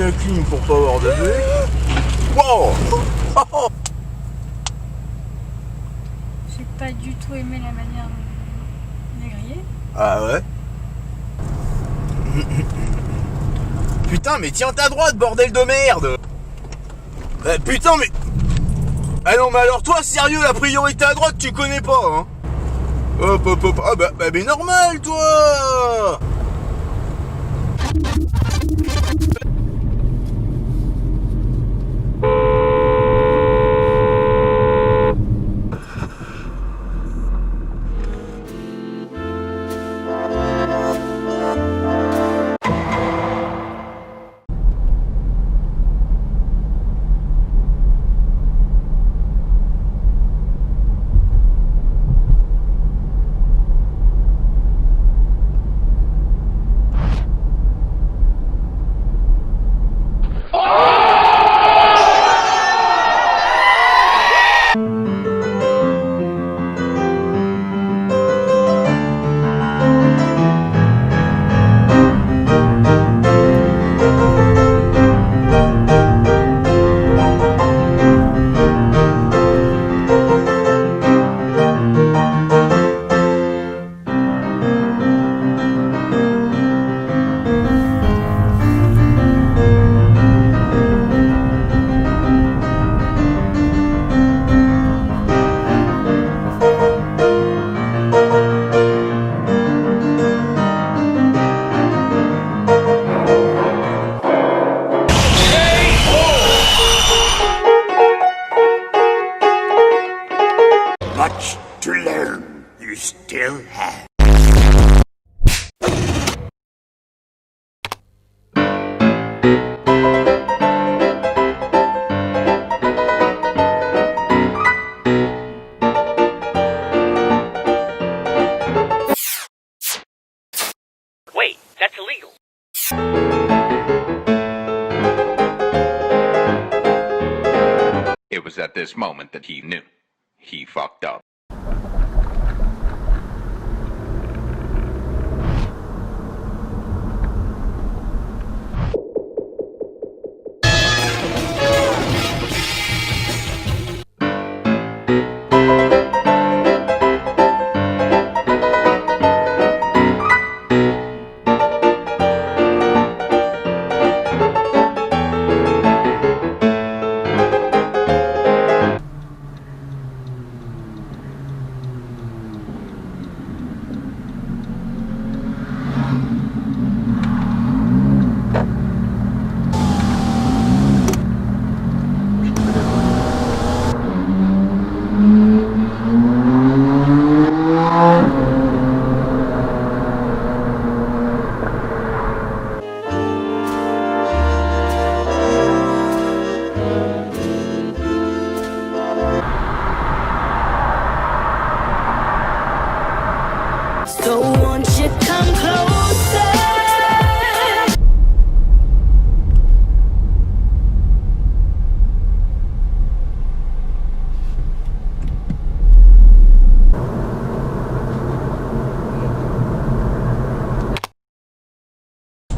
la clim pour pas avoir de buée. Wow. J'ai pas du tout aimé la manière de les griller. Ah ouais. Putain, mais tiens ta droite, bordel de merde. Putain, mais... Ah non, mais alors toi, sérieux, la priorité à droite, tu connais pas, hein. Hop, hop, hop. Ah bah mais normal, toi. Much to learn, you still have. Wait, that's illegal. It was at this moment that he knew. He fucked up. So won't you come closer?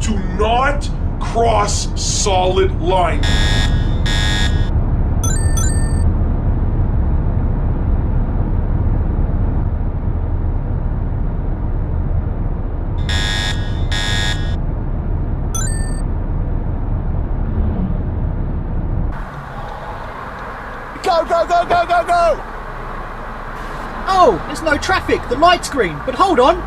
Do not cross solid line. Go, go, go, go, go, go! Oh, there's no traffic, the light's green, but hold on,